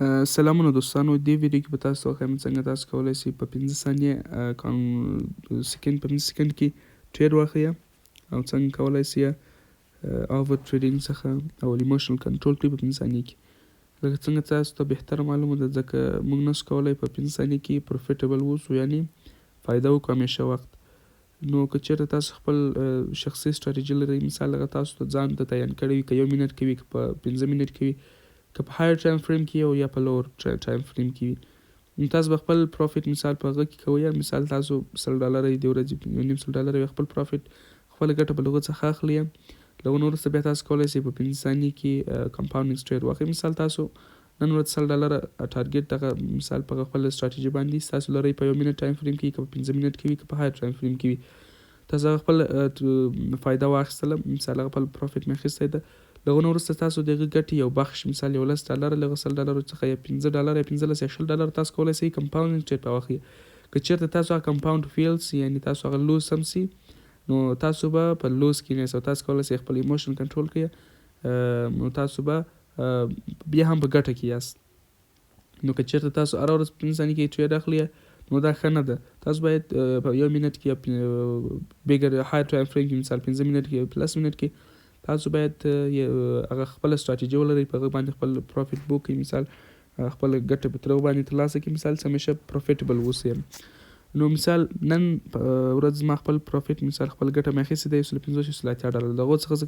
سلامونه دوستانو، دې ویډیو کې به تاسو ته وښیم څنګه تاسو کولی شئ په 15 ثانیې سکند په 15 سکند کې ټریډ واخلئ او څنګه کولی شئ اوور ټریډینګ څخه او ایموشنل کنټرول کړئ په 15 ثانیې کې. لکه څنګه تاسو ته بهتره معلومه ده، ځکه موږ نشو کولی په 15 ثانیې کې پروفیټیبل واوسو، یعنې فایده وکړو همیشه وخت. نو که چېرته تاسو خپل شخصي سټراټیجي لرئ، مثال هغه تاسو ته ځان ته تعین کړی وي، که 1 منټ کې وي، که په 15 منټ کې وي، که په هایر ټایم فریم کې او یا په لور ټایم فریم کې وي، نو تاسو به خپل پروفیټ مثال په هغه کې کوئ. مثال تاسو $100 د ورځې $1.5 خپل پروفیټ خپله ګټه به له هغه څخه اخلئ. له هغه نه وروسته بیا تاسو کولی شئ په 15 ثانیې کې کمپاونډینګ ټریډ واخلئ. مثال تاسو نن ورځ $100 ټارګیټ دغه مثال په خپل سټراټیجي باندې تاسو لرئ په 1 منټ ټایم فریم کې، که په 15 منټ کې وي، که په هایر ټایم فریم کې وي، تاسو هغه خپل فایده واخیستله، مثال هغه خپل پروفیټ مې اخیستی ده. له هغه نه وروسته تاسو د هغې ګټې یو بخش مثال $10 له هغه $100 څخه یا $15 یا 15 یا $20 تاسو کولی شئ کمپاونډینګ ټریډ پرې واخلئ. که چېرته تاسو هغه کمپاونډ فیل سي، یعنې تاسو هغه لوز هم سي، نو تاسو به په لوز کې نه یاست او تاسو کولی شئ خپل ایموشن کنټرول کړئ، نو تاسو به بیا هم په ګټه کې یاست. نو که چېرته تاسو هره ورځ 15 ثانیې کې ټریډ اخلئ، نو دا ښه نه ده. تاسو باید په 1 منټ کې یا بیګر هایر ټایم فریم کې مثال 15 منټ کې پلس منټ کې تاسو باید هغه خپله سټراټیجي ولرئ، په هغه باندې خپل پروفیټ بوک کړئ، مثال خپله ګټه په تر هغه باندې ترلاسه کړئ، مثال همیشه پروفیټیبل اوسئ. نو مثال نن ورځ ما خپل پروفیټ مثال خپل ګټه مې اخیستې ده $150 د هغو څخه زه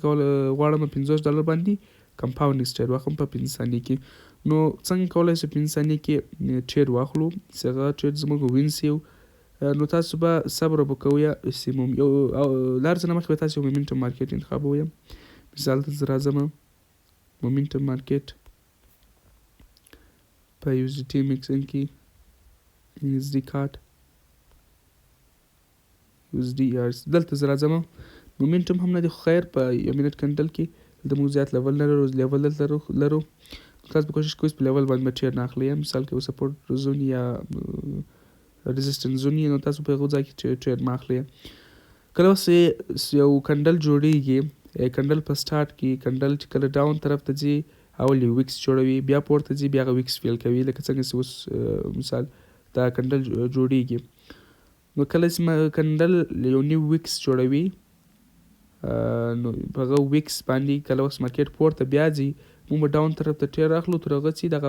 غواړم $50 باندې کمپاونډینګ ټریډ واخلم په 15 ثانیې کې. نو څنګه کولی شو 15 ثانیې کې ټریډ واخلو چې هغه ټریډ زموږ وین سي؟ نو تاسو به صبر وکوئ، یو له هر څه نه مخکې به تاسو یو مومنټم مارکیټ انتخابوئ. مثال ته زه راځم مومنټم مارکیټ په USDT مکسینګ کې USD کارت USDR دلته زه راځم. مومنټم هم نه دی، خو خیر په 1 منټ کنډل کې دلته موږ زیات لیول نه لرو، لیول دلته لرو. تاسو به کوشش کوئ په لیول باندې به ټریډ نه اخلئ. مثال که سپورټ زون یا ريزسټنس زون نو تاسو په هغو ځای کې ټریډ مه اخلئ. کله اوس یو کنډل جوړیږي، کنډل په سټارټ کې کنډل چې کله ډاون طرف ته ځي اول یو ویکس جوړوي، بیا پورته ځي، بیا هغه ویکس فیل کوي، لکه څنګه چې اوس مثال دا کنډل جوړیږي. نو کله چې کنډل یو نیو ویکس جوړوي، نو په هغه ویکس باندې کله اوس مارکیټ پورته بیا ځي، موږ به ډاون طرف ته ټریډ اخلو تر هغه چې دغه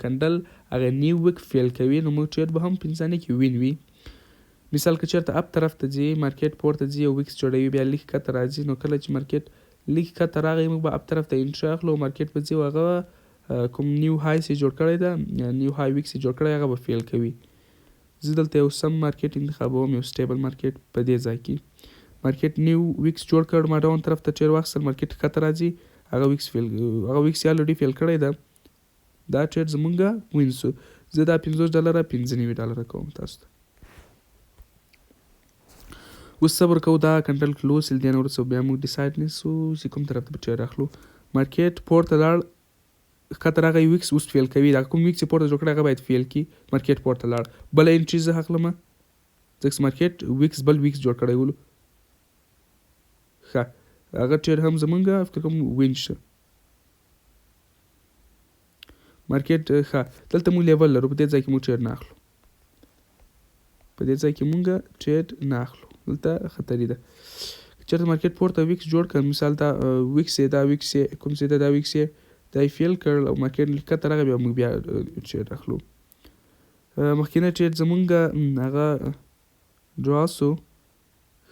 کنډل هغه نیو ویک فیل کوي، نو موږ ټریډ به هم 15 ثانیې کې وین وي. مثال که چېرته اپ طرف ته ځي، مارکیټ پورته ځي، یو ویکس جوړوي، بیا لیک کته راځي، نو کله چې مارکیټ لیک کته راغی موږ به اپ طرف ته انټري اخلو، مارکیټ به ځي او هغه کوم نیو های چې جوړ کړی ده، نیو های ویکس چې جوړ کړی هغه به فیل کوي. زه دلته یو سم مارکیټ انتخابوم، یو سټیبل مارکیټ. په دې ځای کې مارکیټ نیو ویکس جوړ کړ، ما ډاون طرف ته ټریډ واخیستل، مارکیټ کته راځي، هغه ویکس یې الریډي فیل کړی ده، دا ټریډ زمونږ وین سو. زه دا $50 $95 کوم تاسو ته. اوس صبر کوو دا کنډل کلوز سي، دې نه وروسته بیا موږ ډیسایډ نیسو چې کوم طرف ته به ټریډ اخلو. مارکیټ پورته لاړ، ښکته راغی، ویکس اوس فیل کوي، دا کوم ویکس چې پورته جوړ کړی هغه باید فیل کړي. مارکیټ پورته لاړ، بله انټري زه اخلم، ځکه چې مارکیټ بل ویکس جوړ کړی ولو، ښه هغه ټریډ هم زمونږ فکر کوم وین شه. مارکیټ ښه دلته موږ لیول لرو، په دې ځای کې موږ ټریډ نه اخلو، په دې ځای کې موږ ټریډ نه اخلو، دلته خطري ده. که چېرته مارکیټ پورته ویکس جوړ کړ، مثال دا ویکس یې کوم څه ده، دا ویکس یې دا یې فیل کړ او مارکیټ ښکته راغی، بیا موږ بیا ټریډ اخلو. مخکینی ټریډ زمونږ هغه ډرا سو،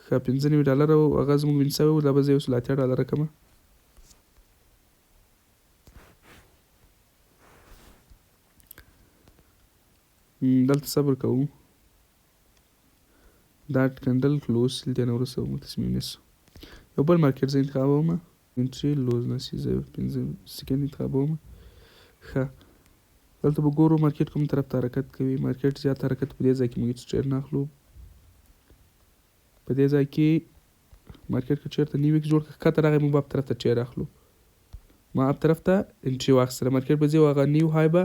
ښه $95 و، هغه زموږ وین سوی و، دا به زه یو $80 کړمه. دلته صبر کوو، دا کنډل کلوز سي، دې نه وروسته موږ تصمیم نیسو. یو بل مارکیټ زه انتخابوم، انټري لوز نه سي، زه 15 سکند انتخابوم. ښه دلته به ګورو مارکیټ کوم طرف ته حرکت کوي. مارکیټ زیات حرکت په دې ځای کې موږ هېڅ ټریډ نه اخلو. په دې ځای کې مارکیټ که چېرته نیو ویکس جوړ کړ، ښکته راغی، موږ به اپ طرف ته ټریډ اخلو. ما اپ طرف ته انټري واخیستله، مارکیټ به ځي او هغه نیو های به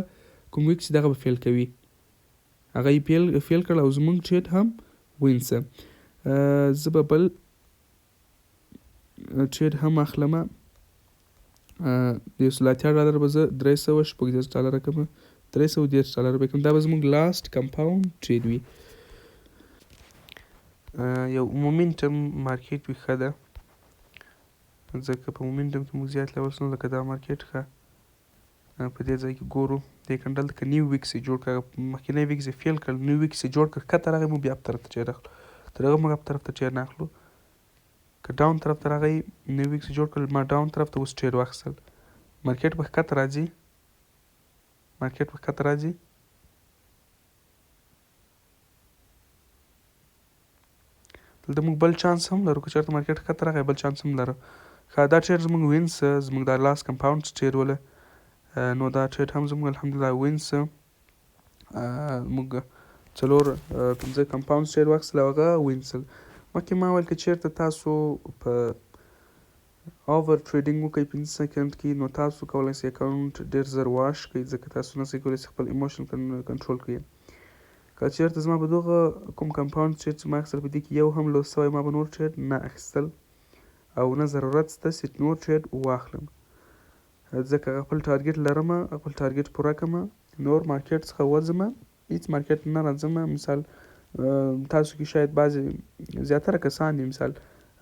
کوم ویکس دغه به فیل کوي، هغه یې فیل کړ او زموږ ټریډ هم وین سه. زه به بل ټریډ هم اخلم، د یو سل اتیا ډالر به زه $336 کړم، $330 به کړم. دا به زموږ لاست کمپاوند ټریډ وي. یو مومنټم مارکیټ وي ښه ده، ځکه په مومنټم کې موږ زیات لیولس نه لکه دا مارکیټ ښه. په دې ځای کې ګورو دې کنډل که نیو ویکس یې جوړ کړه، مخکینی ویکس یې فیل کړ، نیو ویکس یې جوړ کړ، ښکته راغی موږ بیا اپ طرف ته ټرېډ اخلو، تر هغه موږ اپ طرف ته ټرېډ نه اخلو. که ډاون طرف ته راغی نیو ویکس یې جوړ کړل، ما ډاون طرف ته اوس ټرېډ واخیستل، مارکیټ به ښکته راځي، مارکیټ به ښکته راځي. دلته موږ بل چانس هم لرو، که چېرته مارکیټ ښکته راغی بل چانس هم لرو. ښه دا ټرېډ زموږ وین څه، زموږ دا لاست کمپاوند ټرېډ وله، نو دا ټرېډ هم زموږ الحمدلله وین څه. موږ 4-5 کمپاوند ټرېډ واخیستل او هغه وین څل. مخکې ما ویل که چېرته تاسو په اوور ټریډینګ وکړئ 5 سکنډ کې، نو تاسو کولی شئ اکاونټ ډېر زر واش کړئ، ځکه تاسو نشئ کولی شئ خپل ایموشن کنټرول کړئ. که چېرته زما په دغه کوم کمپاوند ټریډ چې ما اخیستل په دې کې یو هم لوس شوی، ما به نور ټریډ نه اخیستل او نه ضرورت شته چې نور ټریډ واخلم، ځکه هغه خپل ټارګېټ لرمه، خپل ټارګېټ پوره کړمه، نور مارکیټ څخه وځمه، هېڅ مارکیټ نه راځمه. مثال تاسو کې شاید بعضې زیاتره کسان دي مثال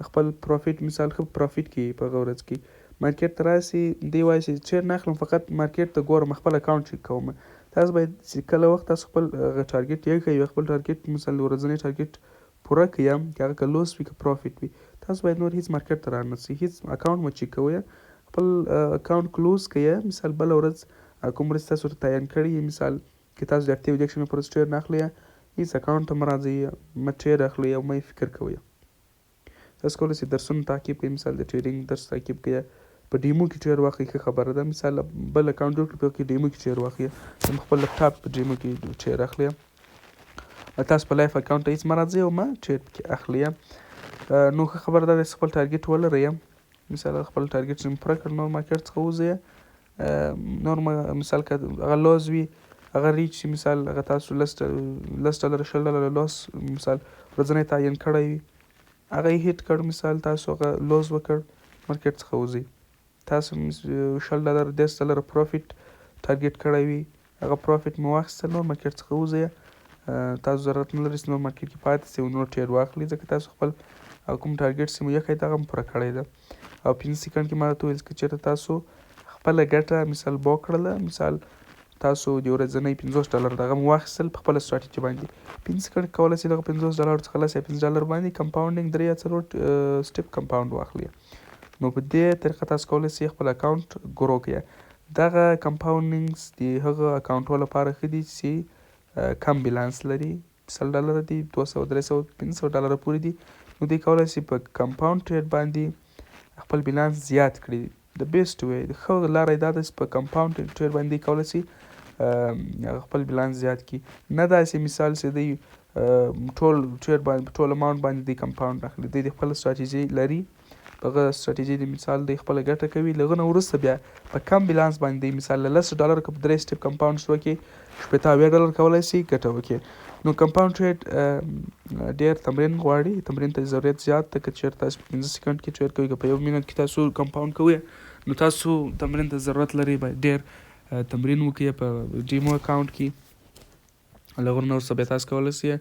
خپل پروفیټ مثال ښه پروفیټ کې په هغه ورځ کې مارکیټ ته راسي، دی وایي چې ټرېډ نه اخلم، فقط مارکیټ ته ګورم، خپل اکاونټ چیک کوم. تاسو باید چې کله وخت تاسو خپل ټارګېټ یې کوئ، خپل ټارګېټ مثال ورځنی ټارګېټ پوره کړئ، که هغه که لوس وي که پروفیټ وي، تاسو باید نور هېڅ مارکیټ ته رانسئ، هېڅ اکاونټ مه چیک کوئ، خپل اکاونټ کلوز کړئ. مثال بله ورځ کوم ورځ تاسو ورته تعین کړی، مثال که تاسو د هفتې او د یکشنبې په ورځ ټرېډ نه اخلئ، هېڅ اکاونټ ته مه راځئ، مه ټرېډ اخلئ او مه یې فکر کوئ. تاسو کولی شئ درسونه تعقیب کړئ، مثال د ټریډینګ درس تعقیب کړئ، په ډیمو کې ټرېډ واخلئ، ښه خبره ده. مثال بل اکاونټ جوړ کړئ، په هغه کې ډیمو کې ټرېډ واخلئ، خپل لپټاپ په ډیمو کې ټرېډ اخلئ، تاسو په لایف اکاونټ ته هېڅ مه راځئ او مه ټرېډ پکې اخلئ. نو ښه خبره ده چې خپل ټارګېټ ولرئ، مثال خپل ټارګېټ چې مو پوره کړ، نور مارکیټ څخه وځئ، نور مثال که هغه لوز وي هغه ریچ شي، مثال هغه تاسو $10 $20 لوس مثال ورځنی تعین کړی وي، هغه یې هیټ کړ، مثال تاسو هغه لوز وکړ، مارکیټ څخه وځئ. تاسو $10 $10 پروفیټ ټارګېټ کړی وي، هغه پروفیټ مو واخیستل، نور مارکیټ څخه وځئ. تاسو ضرورت نه لري چې نور مارکیټ کې پاتې شئ او نور ټرېډ واخلئ، ځکه تاسو خپل کوم ټارګېټ چې مو ایښی دی هغه مو پوره کړی ده. او 5 سکنډ کې ما درته وویل که چېرته تاسو خپله ګټه مثال بو کړله، مثال تاسو د ورځنۍ $50 دغه مو واخیستل په خپله سټراټیجي باندې، 5 سکنډ کې کولی شئ دغه $50 څخه لس یا $5 باندې کمپاونډینګ 3 یا 4 سټیپ کمپاونډ واخلئ. نو په دې طریقه تاسو کولی شئ خپل اکاونټ ګرو کړئ. دغه کمپاونډینګز د هغه اکاونټو لپاره ښه دي چې کم بیلانس لري، $100 دي، 200 300 $500 پورې دي. نو دوی کولی شي په کمپاوند ټرېډ باندې خپل بیلانس زیات کړي. د بیسټ وی ښه لاره یې دا ده چې په کمپاوند ټرېډ باندې کولی شي خپل بیلانس زیات کړي، نه داسې مثال چې دوی ټول ټرېډ باندې ټول اماونټ باندې دوی کمپاوند اخلي. دوی د خپل سټراټیجي لري، په هغه سټراټیجي د مثال دوی خپله ګټه کوي، له هغه نه وروسته بیا په کم بیلانس باندې دوی مثال له $10 که په 3 سټیپ کمپاوند وکړي $80 کولی شي ګټه وکړي. نو کمپاوند ټرېډ ډېر تمرین غواړي، تمرین ته ضرورت زیات ده. که چېرته تاسو په 15 سکنډ کې ټرېډ کوئ، که په 1 منټ کې تاسو کمپاوند کوئ، نو تاسو تمرین ته ضرورت لرئ، باید ډېر تمرین وکړئ په ډیمو اکاونټ کې. له هغه نه وروسته بیا تاسو کولی شئ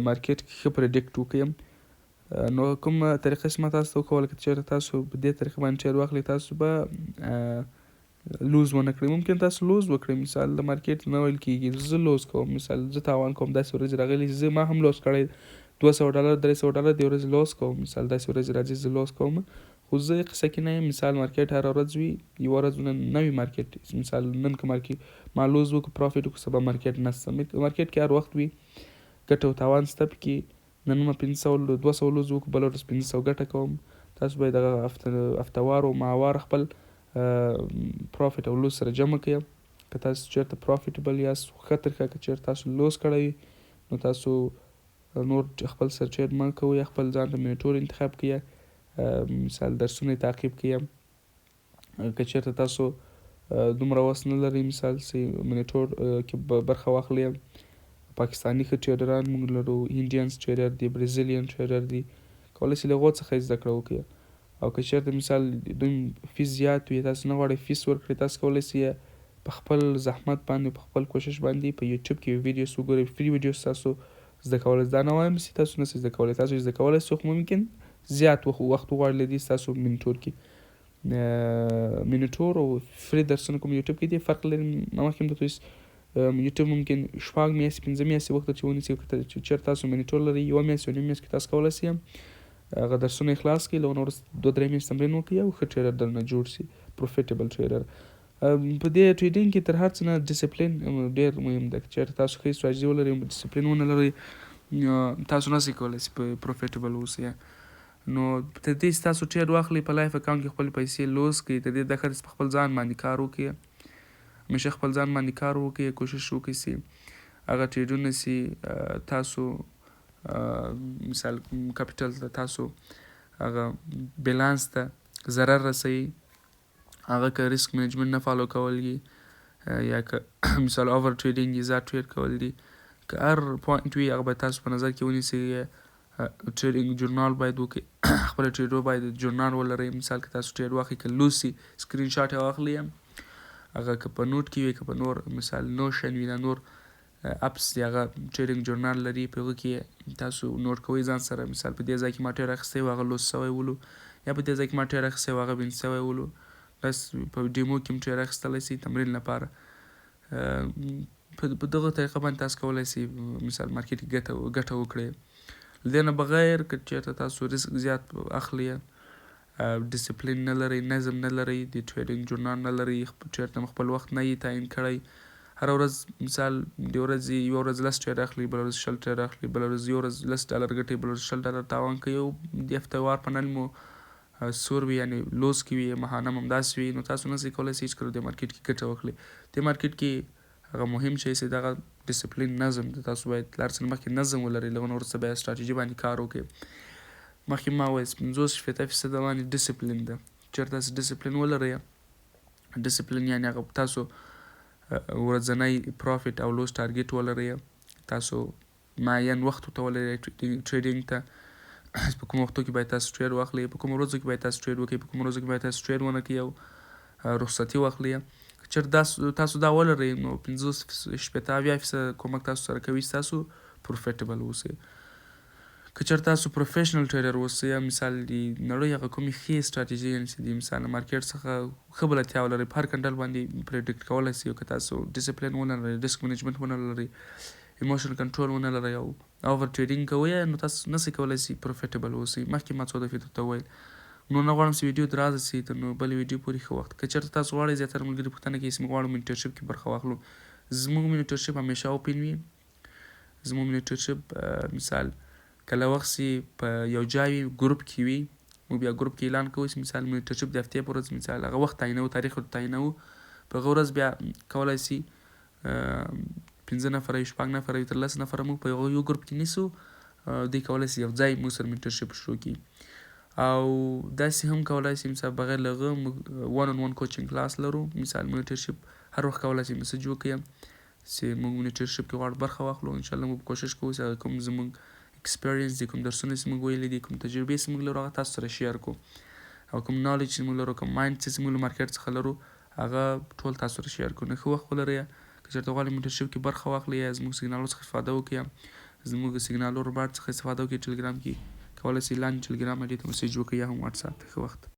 مارکیټ کې ښه پرډکټ وکړئ. نو کومه طریقه چې ما تاسو ته وښوله، که چېرته تاسو په دې طریقه باندې ټرېډ واخلئ، تاسو به لوز ونه کړئ. ممکن تاسو لوز وکړئ، مثال د مارکیټ نه ویل کېږي زه لوز کوم، مثال زه تاوان کوم، داسې ورځې راغلي چې ما هم لوز کړی $200 $300 د ورځې لوز کوم، مثال داسې ورځې راځي زه لوز کوم، خو زه قصه کې نه یم. مثال مارکیټ هره ورځ وي، یوه ورځ نه وي مارکیټ، مثال نن که مارکیټ ما لوز وکړو پروفیټ وکړو، سبا مارکیټ نشته، مارکیټ کې هر وخت وي ګټه او تاوان شته پکې. نن ما 500 200 لوز وکړو، بله ورځ 500 ګټه کوم. تاسو باید دغه هفتهوار او ماهوار خپل پروفیټ او لوز سره جمع کړئ. که تاسو چېرته پروفیټبل یاست ښه طریقه، که چېرته تاسو لوز کړی وي نو تاسو نور خپل سره ټرېډ مه کوئ، خپل ځان ته منیټور انتخاب کړئ، مثال درسونه یې تعقیب کړئ. که چېرته تاسو دومره وس نه لرئ مثال چې منیټور کې برخه واخلئ، پاکستاني ښه ټرېډران موږ لرو، هندیانس ټرېډر دي، برازیلین ټرېډر دي، کولی شئ له هغو څخه یې زده کړه وکړئ. او که چېرته مثال دوی فیس زیات وي تاسو نه غواړئ فیس ورکړئ تاسو کولی سئ په خپل زحمت باندې په خپل کوشش باندې په یوټیوب کې ویډیوس وګورئ فری ویډیوس تاسو زده کولی دا نه وایم چې تاسو نسئ زده کولی تاسو زده کولی سئ خو ممکن زیات وخت وغواړي له دې ستاسو منیټور کې منیټور او فری درسونه کوم یوټیوب کې دي فرق لري مخکې هم درته یوټیوب ممکن 6 میاشتې 5 میاشتې وخت چې ونیسي چې چېرته تاسو منیټور لرئ 1 میاشت او نیم میاشت کې تاسو کولی سئ هغه درسونه یې خلاص کړي له هغه نه وروسته 2-3 میاشتې تمرین وکړي او ښه ټریډر درنه جوړ شي پروفیټیبل ټریډر. په دې ټریډینګ کې تر هر څه نه ډیسپلین ډېر مهم ده. چېرته تاسو ښه استراتیژي ولرئ ډیسپلین ونه لرئ تاسو نسئ کولی چې پروفیټیبل اوسئ. نو تر دې چې تاسو ټریډ واخلئ په لایف اکاونټ کې خپل پیسې لوز کړئ تر دې دغه چې په خپل ځان باندې کار وکړئ همیشه خپل ځان باندې کار وکړئ کوشش وکړئ چې هغه ټریډونه چې تاسو مثال کپیټل ته تاسو هغه بیلانس ته ضرر رسوي هغه که ریسک منیجمنټ نه فالو کول دي یا که مثال اوور ټریډینګ دي زیات ټریډ کول دي که هر پوینټ وي هغه باید تاسو په نظر کې ونیسئ. ټریډینګ جورنال باید وکړئ خپله ټریډر باید جورنال ولرئ مثال که تاسو ټریډ واخلئ که لوز سي سکرین شاټ یې واخلئ هغه که په نوټ کې وي که په نور مثال نوشن وي دا نور اپس دی هغه ټریډینګ جورنال لري په هغه کې تاسو نوټ کوئ ځان سره مثال په دې ځای کې ما ټریډ اخیستی و هغه لوس سوی ولو یا په دې ځای کې ما ټریډ اخیستی و هغه وین سوی ولو بس په ډیمو کې هم ټریډ اخیستلی سئ تمرین لپاره په دغه طریقه باندې تاسو کولی سئ مثال مارکیټ کې ګټه وکړئ. له دې نه بغیر که چېرته تاسو ریسک زیات اخلئ ډیسپلین نه لرئ نظم نه لرئ د ټریډینګ جورنال نه لرئ چېرته خپل وخت نه یې تعیین کړی هر ورځ مثال د ورځې یوه ورځ 10 ټریډ اخلي بله ورځ 20 ټریډ اخلي بله ورځ یوه ورځ $10 ګټئ بله ورځ $20 تاوان کوي او د هفته وار په نل مو سور وي یعنې لوز کې وي ماهانه هم همداسې وي نو تاسو نسئ کولی چې هېڅکله د مارکیټ کې ګټه وکړئ. د مارکیټ کې هغه مهم شی چې دغه ډیسپلین نظم دی تاسو باید له هر څه نه مخکې نظم ولرئ له هغه نه وروسته بیا استراتیژي باندې کار وکړئ. مخکې ما وویل 50-60% باندې ډیسپلین ده چېرته تاسو ډیسپلین ولرئ ډیسپلین یعنې هغه تاسو ورځنی پروفیټ او لوس ټارګیټ ولرئ تاسو معین وخت ورته ولرئ ټریډینګ ته په کوم وختو کې باید تاسو ټریډ واخلئ په کوم ورځو کې باید تاسو ټریډ وکړئ په کوم ورځو کې باید تاسو ټریډ ونه کړئ او رخصتي واخلئ. که چېرته تاسو دا ولرئ نو 50-60-70% کومک تاسو سره کوي چې تاسو پروفیټیبل اوسئ. که چېرته تاسو پروفیشنل ټریډر اوسئ یا مثال د نړۍ هغه کومې ښې استراتیژي یعنې چې د مثال مارکیټ څخه ښه بلدتیا ولرئ په هر کنډل باندې پریډکټ کولی سئ او که تاسو ډیسپلین ونه لرئ ریسک منیجمنټ ونه لرئ ایموشن کنټرول ونه لرئ او اوور ټریډینګ کوئ نو تاسو نسئ کولی سئ پروفیټیبل اوسئ. مخکې ما څو دفعې درته وویل نو نه غواړم چې ویډیو درازه سي تر نو بلې ویډیو پورې ښه وخت که چېرته تاسو غواړئ زیاتره ملګري پوښتنه کوي چې موږ غواړو منیټرشپ کې برخه واخلو زموږ منیټرشپ همیشه اوپن وي زموږ منیټرشپ مثال کله وخت چې په یو ځای وي ګروپ کې وي موږ بیا ګروپ کې اعلان کوو چې مثال منیټرشپ د هفتې په ورځ مثال هغه وخت تعینوو تاریخ ورته تعینوو په هغه ورځ بیا کولی سي 5 نفره وي 6 نفره وي تر 10 نفره موږ په یو ګروپ کې نیسو دوی کولی سي یو ځای موږ سره منیټرشپ شروع کړي او داسې هم کولی سي مثال بغیر له هغه موږ 1-on-1 کوچینګ کلاس لرو مثال منیټرشپ هر وخت کولی سي میسج وکړئ چې موږ منیټرشپ کې غواړو برخه واخلو انشاءالله موږ کوشش کوو چې هغه کوم زموږ ایکسپیرینس دي کوم درسونه چې موږ ویلي دي کوم تجربې چې موږ لرو هغه تاسو سره شیر کړو او کوم نالج چې موږ لرو کوم مایند چې موږ له مارکیټ څخه لرو هغه ټول تاسو سره شیر کړو. نو ښه وخت ولرئ که چېرته غواړئ منیټرشپ کې برخه واخلئ یا زموږ سیګنالونو څخه استفاده وکړئ زموږ سیګنالو رباټ څخه استفاده وکړئ ټلګرام کې کولی سئ لاندې ټلګرام آی ډي ته میسج وکړئ یا هم واټساپ ته. ښه وخت.